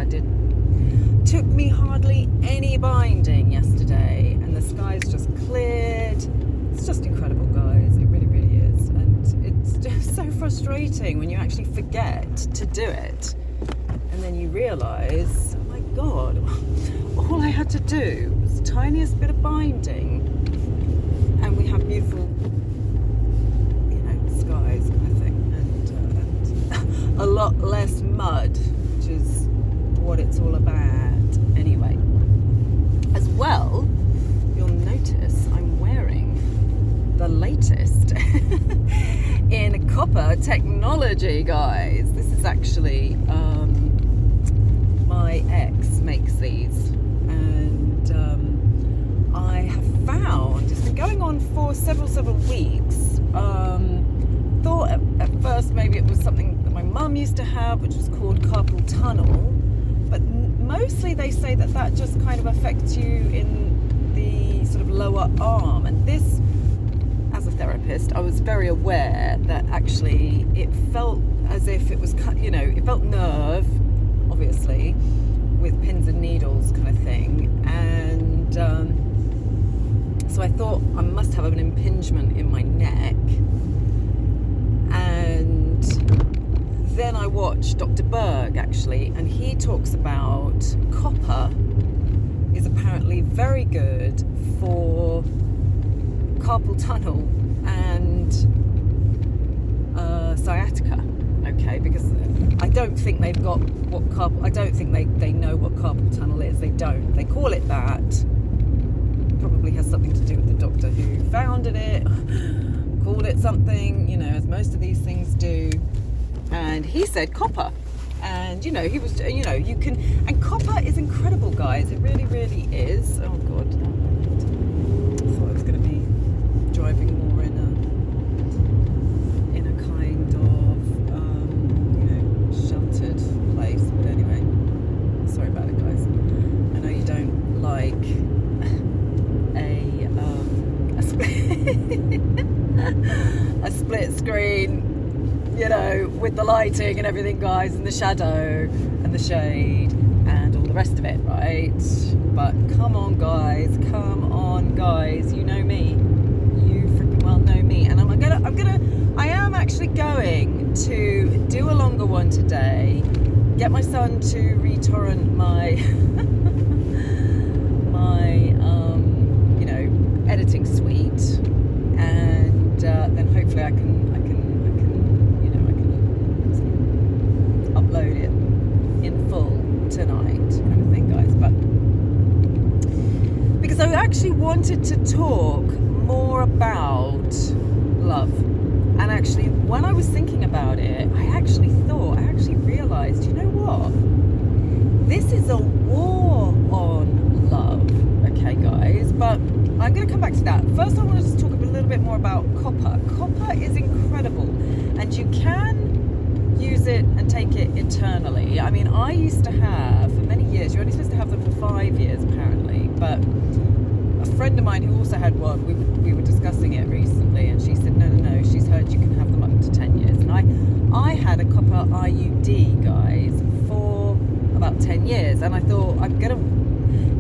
I took me hardly any binding yesterday, and the sky's just cleared. It's just incredible, guys. It really, really is. And it's just so frustrating when you actually forget to do it, and then you realise, oh my God, all I had to do was the tiniest bit of binding, and we have beautiful, skies kind of thing, and a lot less mud, which is what it's all about. Anyway, as well, you'll notice I'm wearing the latest in copper technology, guys. This is actually my ex makes these, and I have found it's been going on for several weeks. Thought at first maybe it was something that my mum used to have, which was called carpal tunnel, but mostly they say that just kind of affects you in the sort of lower arm. And this, as a therapist, I was very aware that actually it felt as if it was, it felt nerve, obviously, with pins and needles kind of thing. And so I thought I must have an impingement in my neck. And then I watched Dr. Berg, actually, and he talks about copper is apparently very good for carpal tunnel and sciatica. Okay, because I don't think they've got I don't think they know what carpal tunnel is. They don't. They call it that. Probably has something to do with the doctor who founded it. Called it something, as most of these things do. And he said copper. And, he was, you can, and copper is incredible, guys. It really, really is. Oh, God. I thought I was going to be driving more in a kind of, sheltered place. But anyway, sorry about it, guys. I know you don't like a split screen, with the lighting and everything, guys, and the shadow and the shade and all the rest of it, right? But come on, guys, you know me, you freaking well know me. And I am actually going to do a longer one today, get my son to retorrent my editing suite, and then hopefully I can upload it in full tonight, kind of thing, guys. But because I actually wanted to talk more about love, and actually when I was thinking about it, I actually realized, you know what? This is a war on love, okay, guys? But I'm going to come back to that. First, I want to just talk a little bit more about copper. Copper is incredible, and you can use it and take it eternally. I mean, I used to have, for many years, you're only supposed to have them for 5 years, apparently, but a friend of mine who also had one, we were discussing it recently, and she said, no, she's heard you can have them up to 10 years. And I had a copper IUD, guys, for about 10 years, and I thought, I'm going to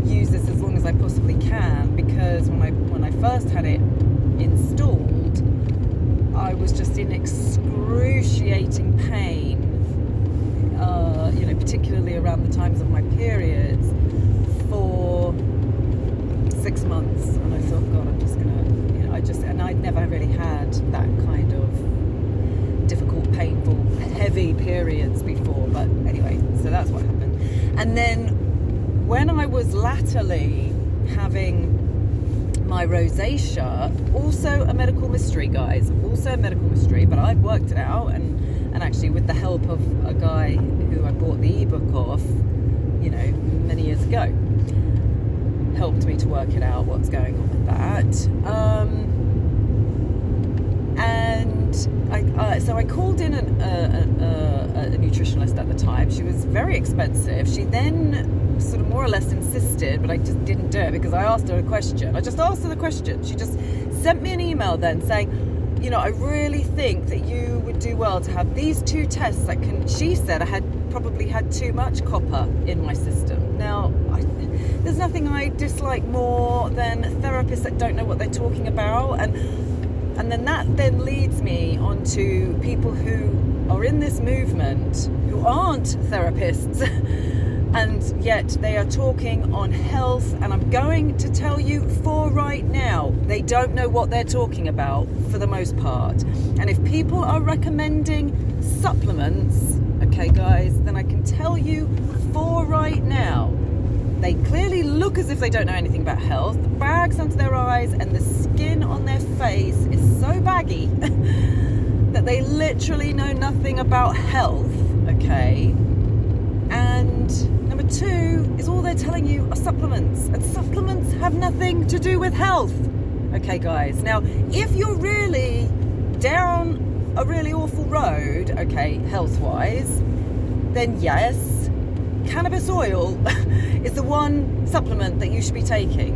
use this as long as I possibly can, because when I first had it installed, I was just in excruciating pain, particularly around the times of my periods, for 6 months. And I thought, God, I'm just gonna, and I'd never really had that kind of difficult, painful, heavy periods before. But anyway, so that's what happened. And then when I was latterly having my rosacea, also a medical mystery, guys, also a medical mystery, but I've worked it out, and actually with the help of a guy who I bought the ebook off, many years ago, helped me to work it out what's going on with that. So I called in a nutritionist at the time. She was very expensive. She then sort of more or less insisted, but I just didn't do it because I asked her a question. I just asked her the question. She just sent me an email then saying, I really think that you would do well to have these 2 tests that she said I had probably had too much copper in my system. Now, there's nothing I dislike more than therapists that don't know what they're talking about. And then that then leads me on to people who are in this movement who aren't therapists and yet they are talking on health, and I'm going to tell you for right now, they don't know what they're talking about for the most part. And if people are recommending supplements, okay guys, then I can tell you for right now, they clearly look as if they don't know anything about health. The bags under their eyes and the skin on their face is so baggy that they literally know nothing about health, okay? And number 2 is all they're telling you are supplements, and supplements have nothing to do with health, okay guys? Now, if you're really down a really awful road, okay, health-wise, then yes, cannabis oil is the one supplement that you should be taking.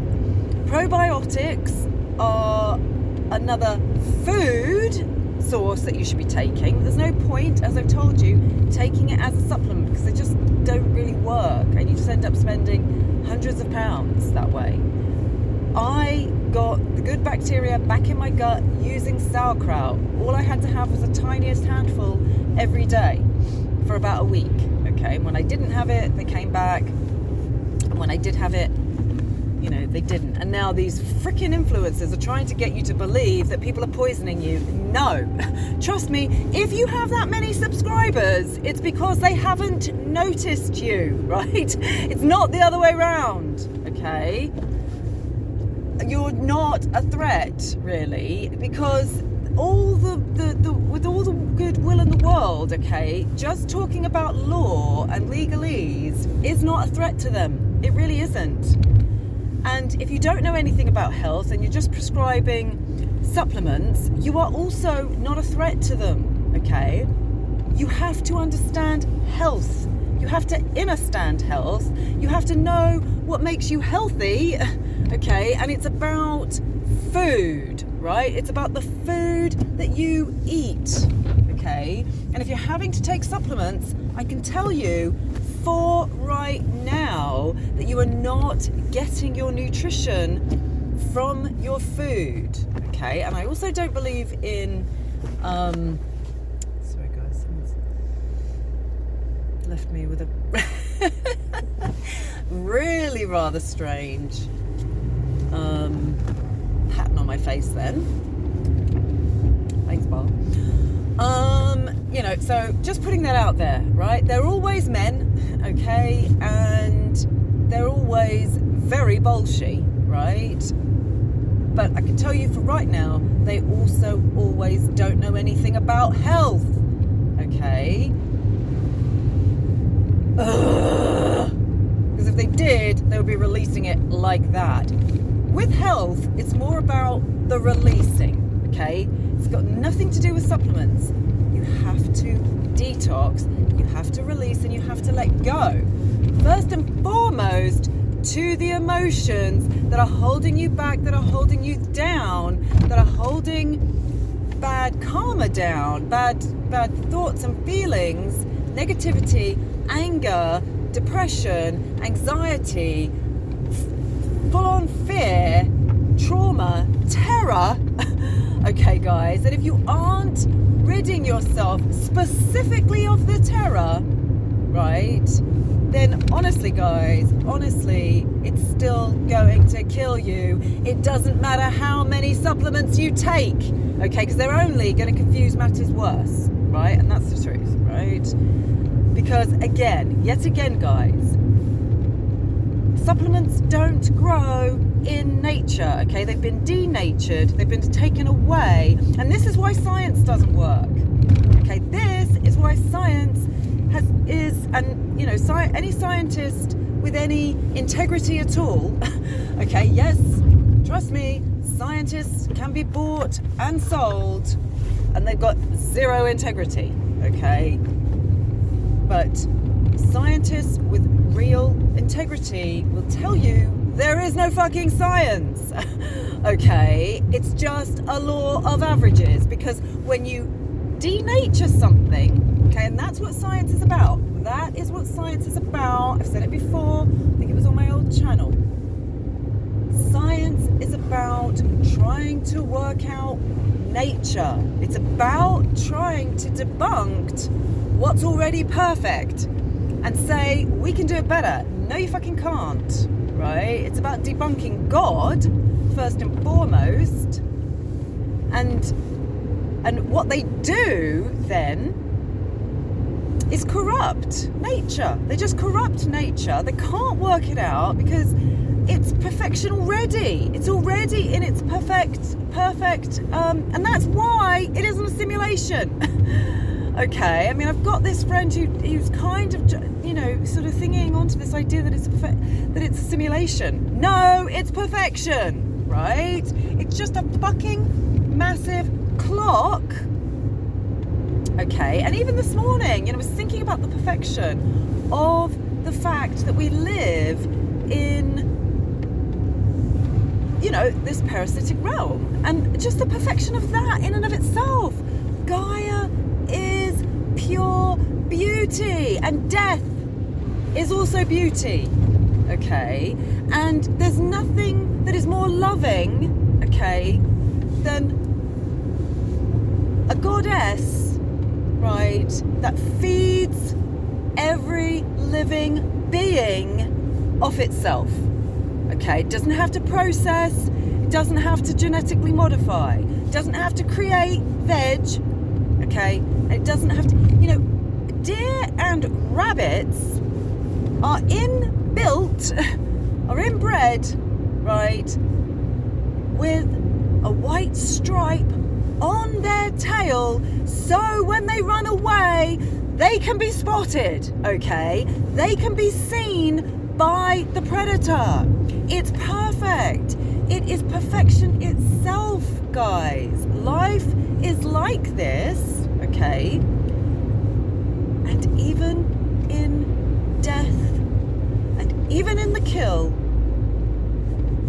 Probiotics are another food source that you should be taking. There's no point, as I've told you, taking it as a supplement because they just don't really work, and you just end up spending hundreds of pounds that way. I got the good bacteria back in my gut using sauerkraut. All I had to have was the tiniest handful every day for about a week. Okay, and when I didn't have it, they came back, and when I did have it, they didn't. And now these freaking influencers are trying to get you to believe that people are poisoning you. No, trust me, if you have that many subscribers, it's because they haven't noticed you, right? It's not the other way around, okay? You're not a threat, really, because with all the goodwill in the world, okay, just talking about law and legalese is not a threat to them. It really isn't. And if you don't know anything about health and you're just prescribing supplements, you are also not a threat to them, okay? You have to understand health. You have to understand health. You have to know what makes you healthy, okay? And it's about food, right? It's about the food that you eat, okay? And if you're having to take supplements, I can tell you for right now that you are not getting your nutrition from your food, okay? And I also don't believe in sorry guys, someone's left me with a really rather strange pattern on my face then. Thanks, Bob. So just putting that out there, right? They're always men, okay? And they're always very bolshy, right? But I can tell you for right now, they also always don't know anything about health, okay? Because if they did, they would be releasing it like that. With health, it's more about the releasing, okay? It's got nothing to do with supplements. You have to detox, you have to release, and you have to let go. First and foremost, to the emotions that are holding you back, that are holding you down, that are holding bad karma down, bad thoughts and feelings, negativity, anger, depression, anxiety, full-on fear, trauma, terror. Okay, guys, and if you aren't ridding yourself specifically of the terror, right, then honestly, guys, it's still going to kill you. It doesn't matter how many supplements you take, okay, because they're only going to confuse matters worse, right? And that's the truth, right? Because yet again, guys, supplements don't grow in nature, okay? They've been denatured, they've been taken away, and this is why science doesn't work, okay? This is why science any scientist with any integrity at all, okay, yes, trust me, scientists can be bought and sold, and they've got zero integrity, okay? But scientists with real integrity will tell you There is no fucking science. Okay, it's just a law of averages, because when you denature something, okay, and that's what science is about. That is what science is about. I've said it before. I think it was on my old channel. Science is about trying to work out nature. It's about trying to debunk what's already perfect and say, we can do it better. No, you fucking can't, right? It's about debunking God, first and foremost. And what they do then is corrupt nature. They just corrupt nature. They can't work it out because it's perfection already. It's already in its perfect, and that's why it isn't a simulation. Okay, I mean, I've got this friend who's kind of, sort of thinking onto this idea that it's a simulation. No, it's perfection, right? It's just a fucking massive clock. Okay, and even this morning, I was thinking about the perfection of the fact that we live in, this parasitic realm, and just the perfection of that in and of itself. Gaia is pure beauty, and death is also beauty. Okay, and there's nothing that is more loving, okay, than a goddess, right, that feeds every living being off itself. Okay, it doesn't have to process, it doesn't have to genetically modify, it doesn't have to create veg, okay, and it doesn't have to, deer and rabbits are inbred, right, with a white stripe on their tail, so when they run away, they can be spotted, okay? They can be seen by the predator. It's perfect. It is perfection itself, guys. Life is like this, okay? And even in death, and even in the kill,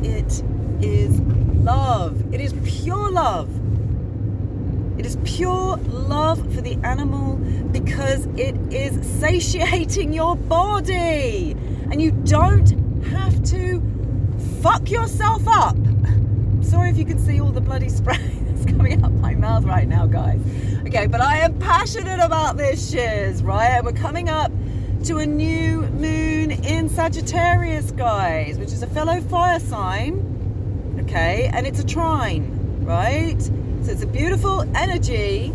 it is love. It is pure love. It is pure love for the animal, because it is satiating your body, and you don't have to fuck yourself up. Sorry if you can see all the bloody spray that's coming up my mouth right now, guys. Okay, but I am passionate about this shiz, right? And we're coming up to a new moon in Sagittarius, guys, which is a fellow fire sign, okay? And it's a trine, right? So it's a beautiful energy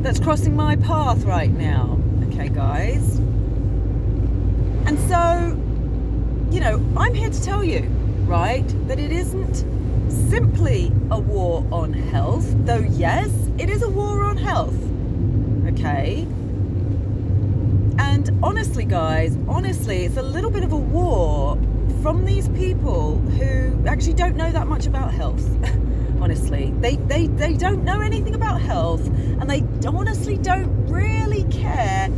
that's crossing my path right now, okay, guys? And so, I'm here to tell you, right, that it isn't simply a war on health, though yes, it is a war on health, okay? And honestly, guys, it's a little bit of a war from these people who actually don't know that much about health. Honestly, they don't know anything about health, and they honestly don't really care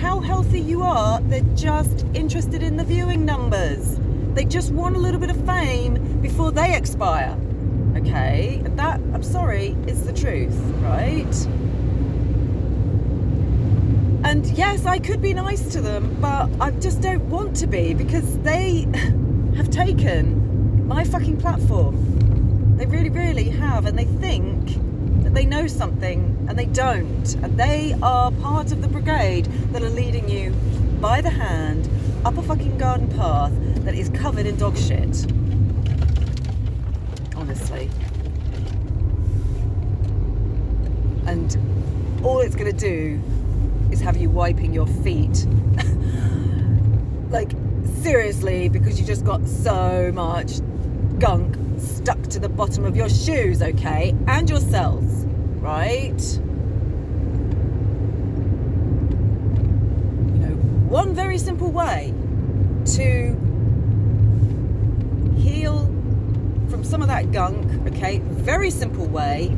how healthy you are. They're just interested in the viewing numbers. They just want a little bit of fame before they expire. Okay, and that, I'm sorry, is the truth, right? And yes, I could be nice to them, but I just don't want to be, because they have taken my fucking platform. They really, really have, and they think that they know something, and they don't. And they are part of the brigade that are leading you by the hand up a fucking garden path that is covered in dog shit. Honestly. And all it's going to do is have you wiping your feet. Like, seriously, because you just got so much gunk stuck to the bottom of your shoes, okay? And your cells, right? One very simple way to heal from some of that gunk, okay? Very simple way,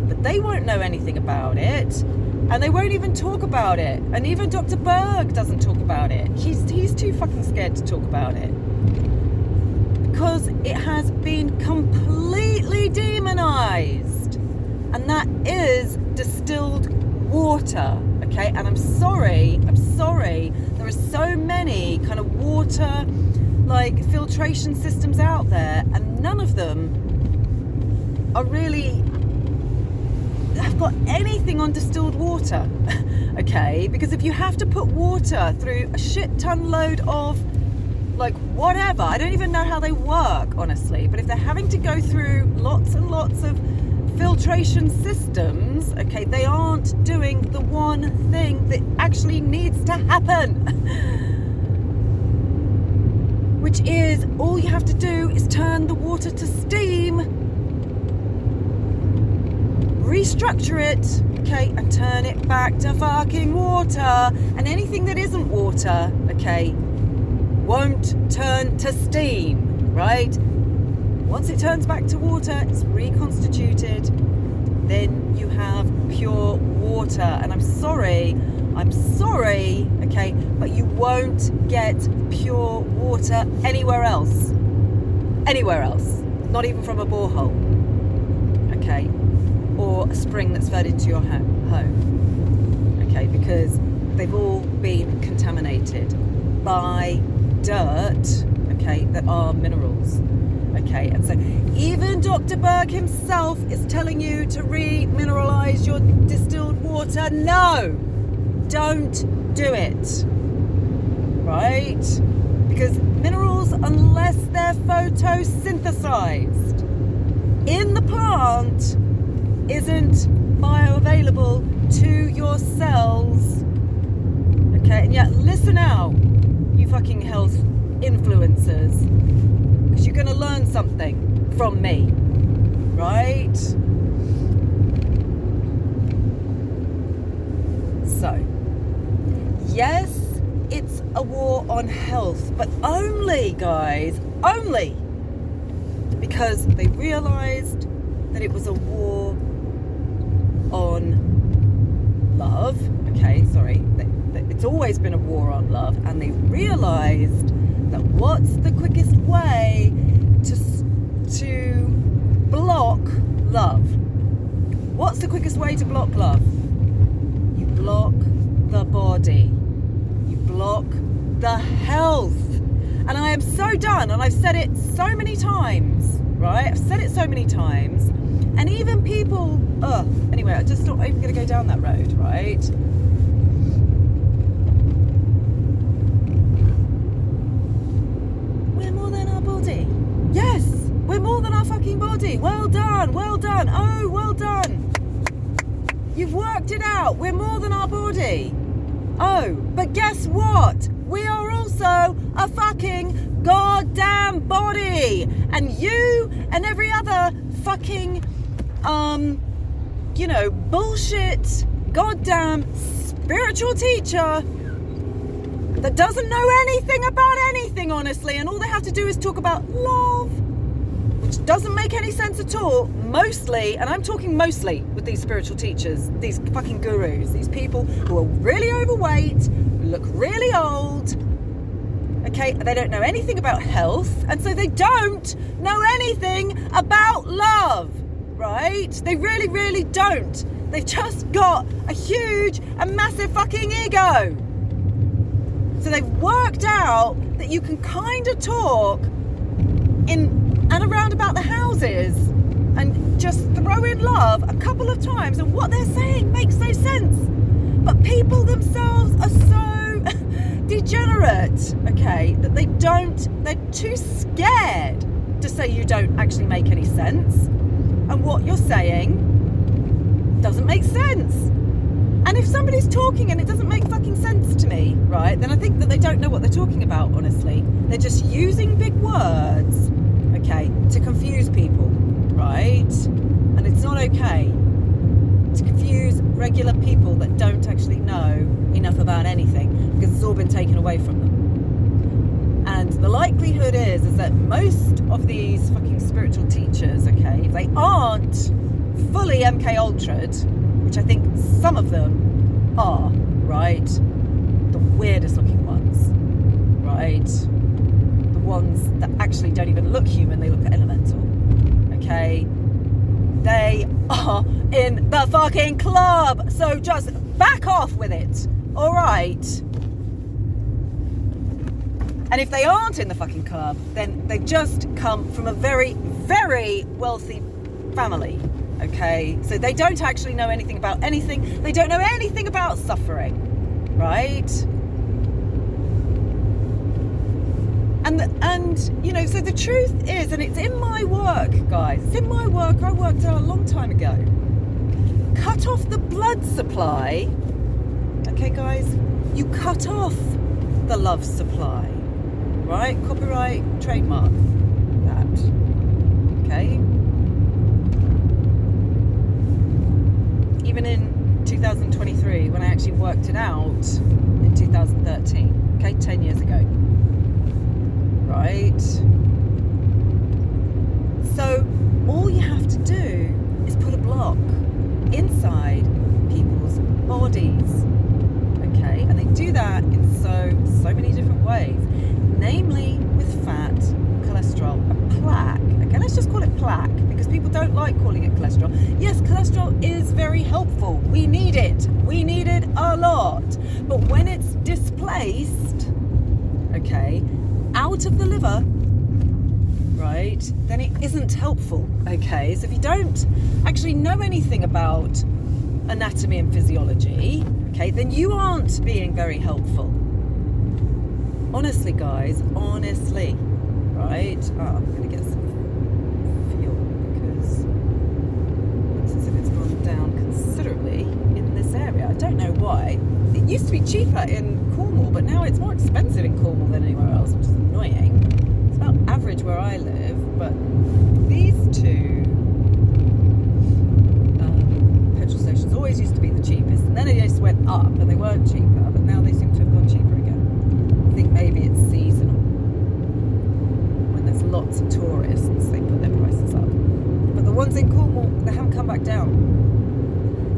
but they won't know anything about it. And they won't even talk about it. And even Dr. Berg doesn't talk about it. He's too fucking scared to talk about it. Because it has been completely demonized. And that is distilled water. Okay, and I'm sorry, there are so many kind of water like filtration systems out there, and none of them are really have got anything on distilled water. Okay, because if you have to put water through a shit ton load of like whatever, I don't even know how they work honestly, but if they're having to go through lots and lots of filtration systems, okay, they aren't doing the one thing that actually needs to happen, which is all you have to do is turn the water to steam, restructure it, okay, and turn it back to fucking water. And anything that isn't water, okay, won't turn to steam, right? Once it turns back to water, it's reconstituted, then you have pure water. And I'm sorry, okay, but you won't get pure water anywhere else. Not even from a borehole, okay, or a spring that's fed into your home, okay, because they've all been contaminated by dirt, okay, that are minerals. Okay, and so even Dr. Berg himself is telling you to remineralize your distilled water. No, don't do it, right? Because minerals, unless they're photosynthesized in the plant, isn't bioavailable to your cells. Okay, and yet listen out, you fucking health influencers, because you're going to learn something from me, right? So, yes, it's a war on health, but only, guys, only because they realized that it was a war on love. Okay, sorry, it's always been a war on love, and they realized that what's the quickest way to block love? What's the quickest way to block love? You block the body. You block the health. And I am so done, and I've said it so many times, right? I've said it so many times. And even people, anyway, I just not even going to go down that road, right? We're more than our body. Yes, we're more than our fucking body. Well done, well done. Oh, well done. You've worked it out. We're more than our body. Oh, but guess what? We are also a fucking goddamn body. And you and every other fucking, bullshit goddamn spiritual teacher that doesn't know anything about anything, honestly, and all they have to do is talk about love, which doesn't make any sense at all, mostly, and I'm talking mostly with these spiritual teachers, these fucking gurus, these people who are really overweight, look really old, okay, they don't know anything about health, and so they don't know anything about love, right? They really, really don't. They've just got a huge and massive fucking ego. So they've worked out that you can kind of talk in and around about the houses and just throw in love a couple of times, and what they're saying makes no sense. But people themselves are so degenerate, okay, that they're too scared to say you don't actually make any sense. And what you're saying doesn't make sense. And if somebody's talking and it doesn't make fucking sense to me, right, then I think that they don't know what they're talking about, honestly. They're just using big words, okay, to confuse people, right? And it's not okay to confuse regular people that don't actually know enough about anything, because it's all been taken away from them. And the likelihood is that most of these fucking spiritual teachers, okay, if they aren't fully MK Ultra'd, which I think some of them are, right, the weirdest looking ones, right? The ones that actually don't even look human, they look elemental, okay? They are in the fucking club, so just back off with it, all right? And if they aren't in the fucking club, then they've just come from a very, very wealthy family, okay? So they don't actually know anything about anything. They don't know anything about suffering, right? And you know, so the truth is, and it's in my work, guys, it's in my work, I worked out a long time ago. Cut off the blood supply, okay, guys? You cut off the love supply, right? Copyright, trademark that, okay? Even in 2023, when I actually worked it out in 2013, okay, 10 years ago, right? So all you have to do is put a block inside people's bodies, okay? And they do that in so many different ways, namely with fat, cholesterol, and plaque. Okay, let's just call it plaque because people don't like calling it cholesterol. Yes, cholesterol is very helpful. We need it. We need it a lot. But when it's displaced, okay, out of the liver, right, then it isn't helpful, okay? So if you don't actually know anything about anatomy and physiology, okay, then you aren't being very helpful. Honestly, guys, honestly, right? I'm going to get some fuel because it looks as if it's gone down considerably in this area. I don't know why. It used to be cheaper in Cornwall, but now it's more expensive in Cornwall than anywhere else, which is annoying. It's about average where I live, but these two petrol stations always used to be the cheapest, and then they just went up and they weren't cheaper, but now they seem to have gone cheaper again. I think maybe it's seasonal. When there's lots of tourists, they put their prices up. But the ones in Cornwall, they haven't come back down.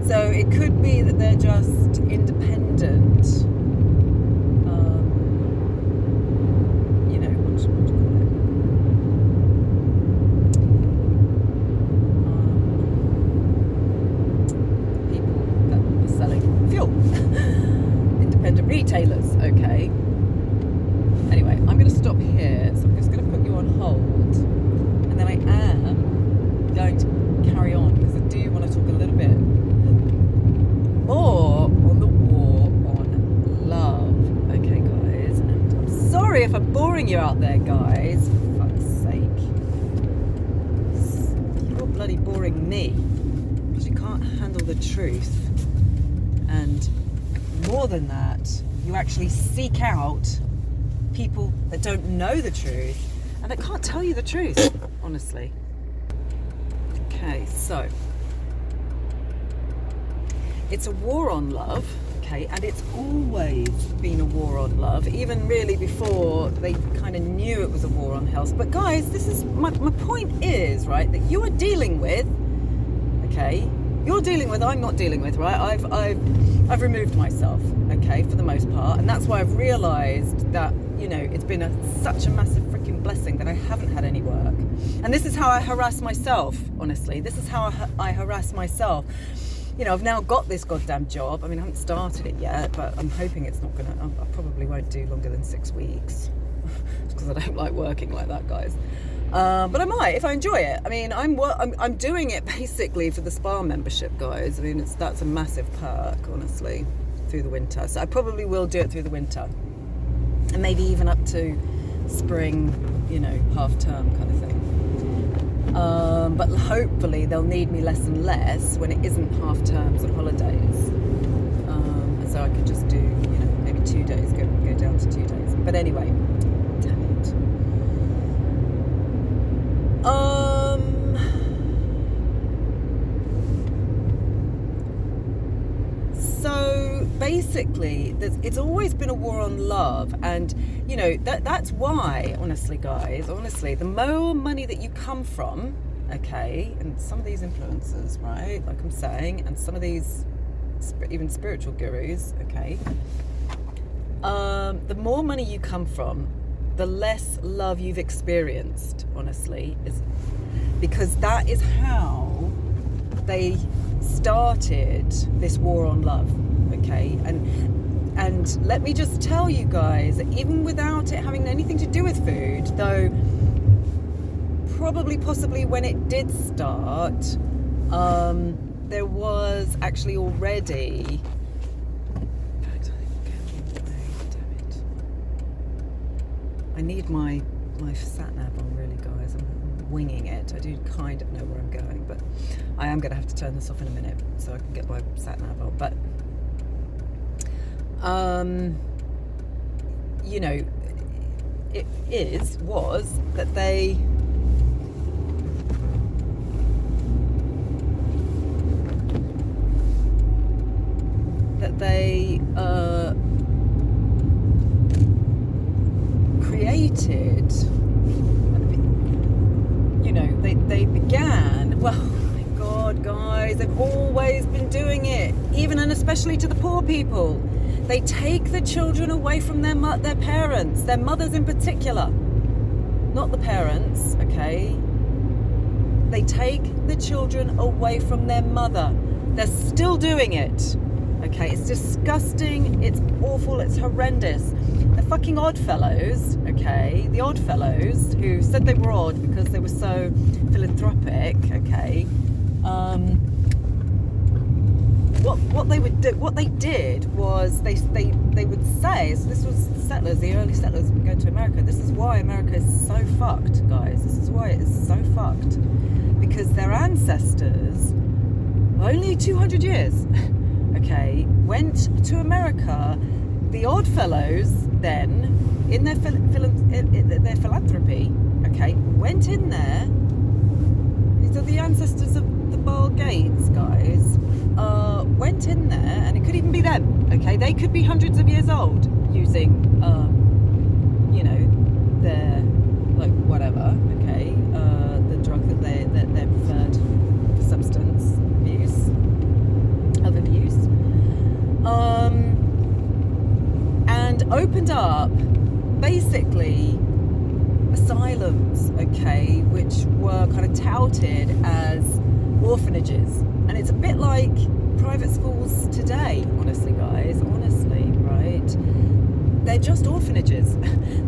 So it could be that they're just independent, you know, what do you call it? People that are selling fuel. Independent retailers, okay. Anyway, I'm going to stop here, so I'm just going to put you on hold, and then I am going to carry on because I do want to talk a little bit more on the war on love, okay, guys? And I'm sorry if I'm boring you out there, guys. For fuck's sake, you're bloody boring me because you can't handle the truth, and more than that, you actually seek out people that don't know the truth and that can't tell you the truth, honestly. Okay, so it's a war on love, okay, and it's always been a war on love, even really before they kind of knew it was a war on health. But guys, this is my point is, right, that you are dealing with, okay, you're dealing with, I'm not dealing with, right? I've removed myself, okay, for the most part, and that's why I've realized that, you know, it's been such a massive freaking blessing that I haven't had any work. And this is how I harass myself, honestly. This is how I harass myself. You know, I've now got this goddamn job. I mean, I haven't started it yet, but I'm hoping it's not gonna, I probably won't do longer than 6 weeks because I don't like working like that, guys. But I might if I enjoy it. I mean, I'm doing it basically for the spa membership, guys. I mean, that's a massive perk, honestly, through the winter. So I probably will do it through the winter, and maybe even up to spring, you know, half term kind of thing. But hopefully they'll need me less and less when it isn't half terms and holidays. And so I could just do, you know, maybe 2 days, go down to 2 days. But anyway, damn it. So basically, it's always been a war on love, and you know that's why, honestly, guys, honestly, the more money that you come from, okay, and some of these influencers, right, like I'm saying, and some of these even spiritual gurus, okay, the more money you come from, the less love you've experienced, honestly, is because that is how they started this war on love, okay? And let me just tell you guys, even without it having anything to do with food, though probably possibly when it did start, there was actually already, in fact, damn it, I need my sat nav on, really, guys. I'm winging it. I do kind of know where I'm going, but I am going to have to turn this off in a minute so I can get my sat nav on. But you know, was that they created, you know, they began, well, oh my God, guys, they've always been doing it, even and especially to the poor people. They take the children away from their parents, their mothers in particular, not the parents, okay? They take the children away from their mother. They're still doing it, okay? It's disgusting, it's awful, it's horrendous. The fucking Oddfellows, okay? The Oddfellows, who said they were odd because they were so philanthropic, okay? What they did was they would say, so this was the settlers, the early settlers would go to America. This is why America is so fucked, guys. This is why it is so fucked. Because their ancestors, only 200 years, okay, went to America. The Oddfellows then, in their philanthropy, okay, went in there. These are the ancestors of the Bill Gates guys. Went in there, and it could even be them, okay? They could be hundreds of years old using, you know, their, like, whatever, okay? The drug that their preferred substance abuse. And opened up, basically, asylums, okay, which were kind of touted as orphanages. And it's a bit like private schools today, honestly, guys, honestly, right? They're just orphanages.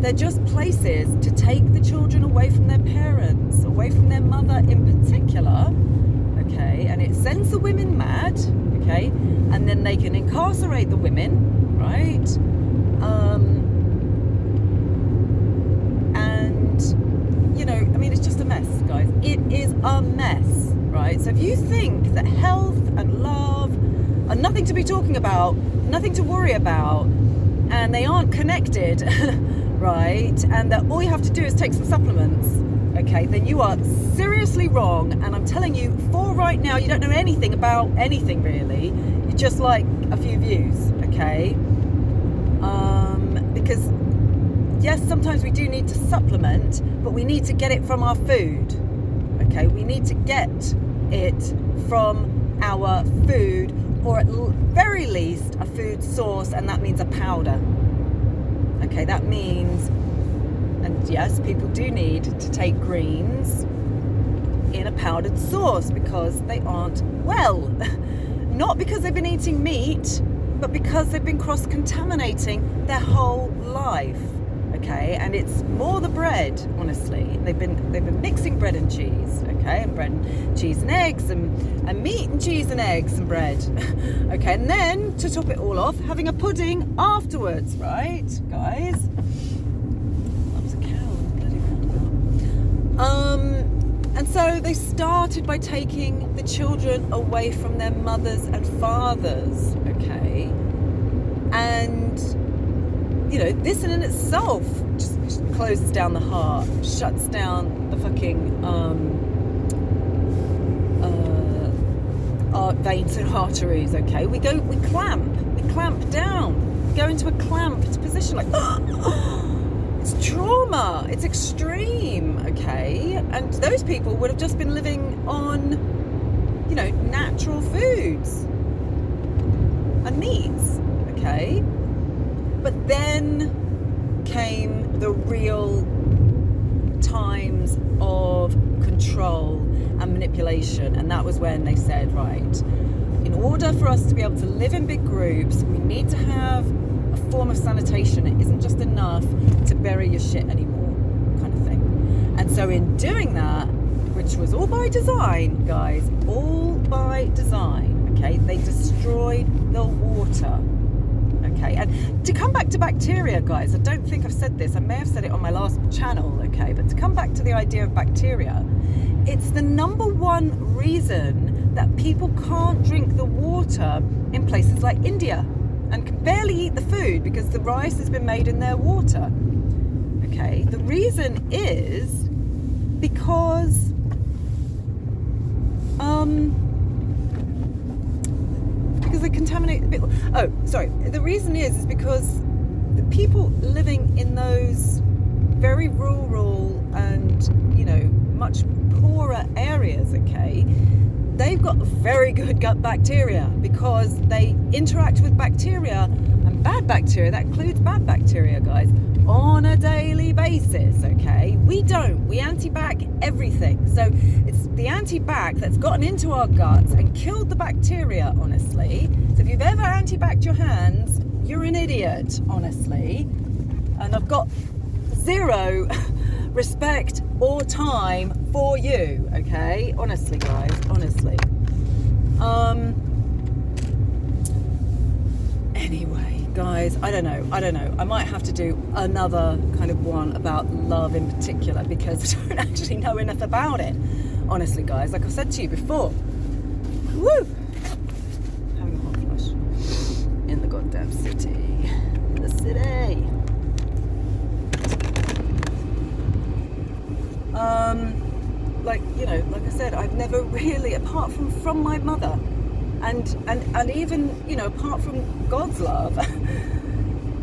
They're just places to take the children away from their parents, away from their mother in particular, okay? And it sends the women mad, okay? And then they can incarcerate the women, right? And, you know, I mean, it's just a mess, guys. It is a mess, right? So if you think that health and love are nothing to be talking about, nothing to worry about, and they aren't connected, right? And that all you have to do is take some supplements, okay, then you are seriously wrong. And I'm telling you, for right now, you don't know anything about anything really. You just like a few views, okay? Because yes, sometimes we do need to supplement, but we need to get it from our food, okay? We need to get it from our food, or at very least a food source, and that means a powder, okay? That means, and yes, people do need to take greens in a powdered sauce because they aren't well. Not because they've been eating meat, but because they've been cross-contaminating their whole life, okay? And it's more the bread, honestly. They've been mixing bread and cheese, okay? And bread and cheese and eggs, and meat and cheese and eggs and bread, okay? And then, to top it all off, having a pudding afterwards, right, guys? That was a cow, bloody roundabout. And so they started by taking the children away from their mothers and fathers, okay? And, you know, this in itself just closes down the heart, shuts down the fucking veins and arteries, okay? We clamp down, we go into a clamped position, like, it's trauma, it's extreme, okay? And those people would have just been living on, you know, natural foods. and needs, okay? But then came the real times of control and manipulation, and that was when they said, right, in order for us to be able to live in big groups, we need to have a form of sanitation. It isn't just enough to bury your shit anymore, kind of thing. And so in doing that, which was all by design, guys, all by design, okay, they destroyed the water. Okay, and to come back to bacteria, guys, I don't think I've said this. I may have said it on my last channel, okay, but to come back to the idea of bacteria, it's the number one reason that people can't drink the water in places like India and can barely eat the food because the rice has been made in their water. Okay, the reason is because they contaminate the the reason is because the people living in those very rural and, you know, much poorer areas, okay, they've got very good gut bacteria because they interact with bacteria and bad bacteria, that includes bad bacteria, guys, on a daily basis, okay? We don't. We anti-bac everything. So it's the anti-bac that's gotten into our guts and killed the bacteria, honestly. So if you've ever anti-bac'd your hands, you're an idiot, honestly. And I've got zero respect or time for you, okay? Honestly, guys, honestly. Anyway, guys, I don't know. I might have to do another kind of one about love in particular because I don't actually know enough about it. Honestly, guys, like I've said to you before. Woo! Having a hot flush in the goddamn city. The city. Like, you know, like I said, I've never really, apart from my mother, and even, you know, apart from God's love,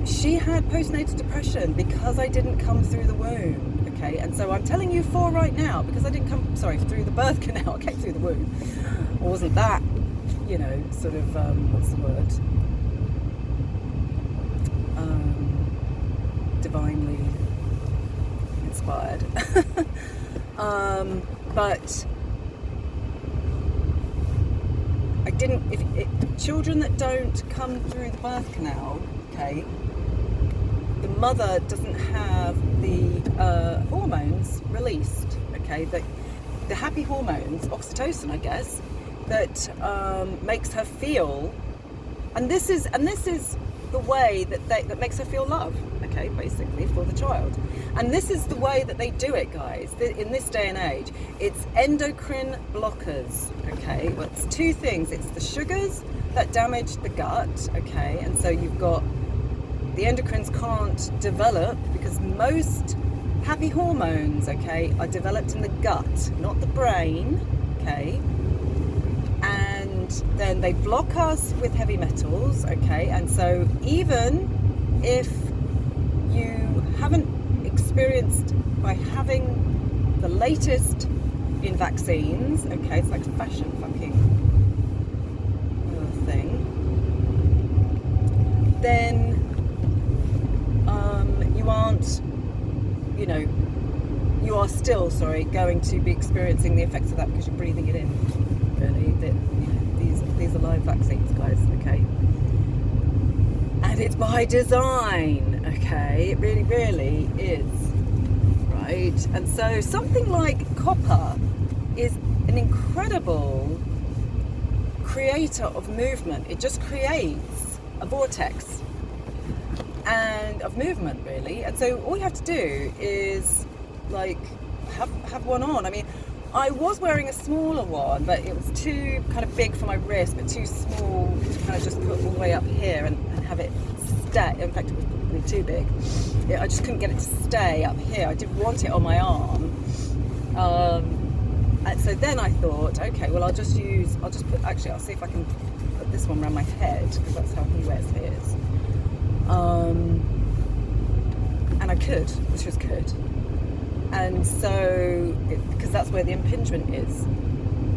she had postnatal depression because I didn't come through the womb, okay? And so I'm telling you four right now, because I didn't come, through the birth canal, I came through the womb. I wasn't that, you know, sort of, what's the word? Divinely inspired. But I didn't, children that don't come through the birth canal, okay, the mother doesn't have the hormones released, okay, the happy hormones, oxytocin, I guess, that makes her feel, and this is the way that makes her feel love, okay, basically, for the child. And this is the way that they do it, guys, in this day and age. It's endocrine blockers, okay? Well, it's two things. It's the sugars that damage the gut, okay? And so you've got, the endocrines can't develop because most happy hormones, okay, are developed in the gut, not the brain, okay? And then they block us with heavy metals, okay? And so even if you haven't experienced by having the latest in vaccines, okay, it's like a fashion fucking thing, then you aren't, you know, you are still, going to be experiencing the effects of that because you're breathing it in, really. That, you know, these are live vaccines, guys, okay? And it's by design, okay? It really, really is, right? And so something like copper is an incredible creator of movement. It just creates a vortex and of movement, really. And so all you have to do is, like, have one on. I mean, I was wearing a smaller one, but it was too kind of big for my wrist, but too small to kind of just put all the way up here and have it stay. In fact, it was probably too big. I just couldn't get it to stay up here. I did want it on my arm. And so then I thought, okay, well, I'll just put, actually, I'll see if I can put this one around my head, because that's how he wears his. And I could, which was good. And so, because that's where the impingement is,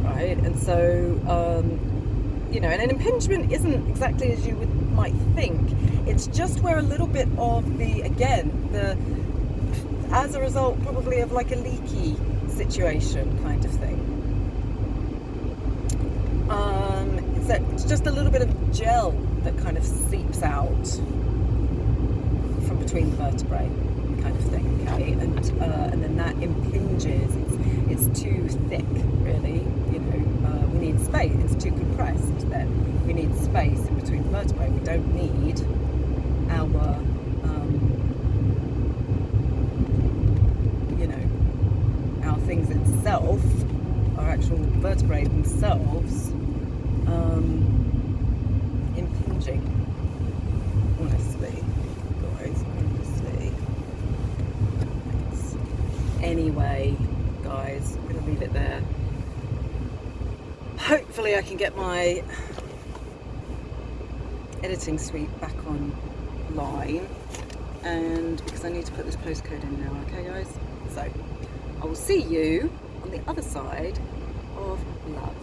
right? And so, and an impingement isn't exactly as you might think. It's just where a little bit of as a result probably of like a leaky situation kind of thing. It's just a little bit of gel that kind of seeps out from between the vertebrae kind of thing, okay? And then that impinges. It's too thick, really. We need space. It's too compressed. Then we need space in between the vertebrae. We don't need our things itself, our actual vertebrae themselves, impinging. Honestly, guys, honestly. Anyway, guys, I'm going to leave it there. Hopefully I can get my editing suite back online, and because I need to put this postcode in now, okay guys? So I will see you on the other side of love.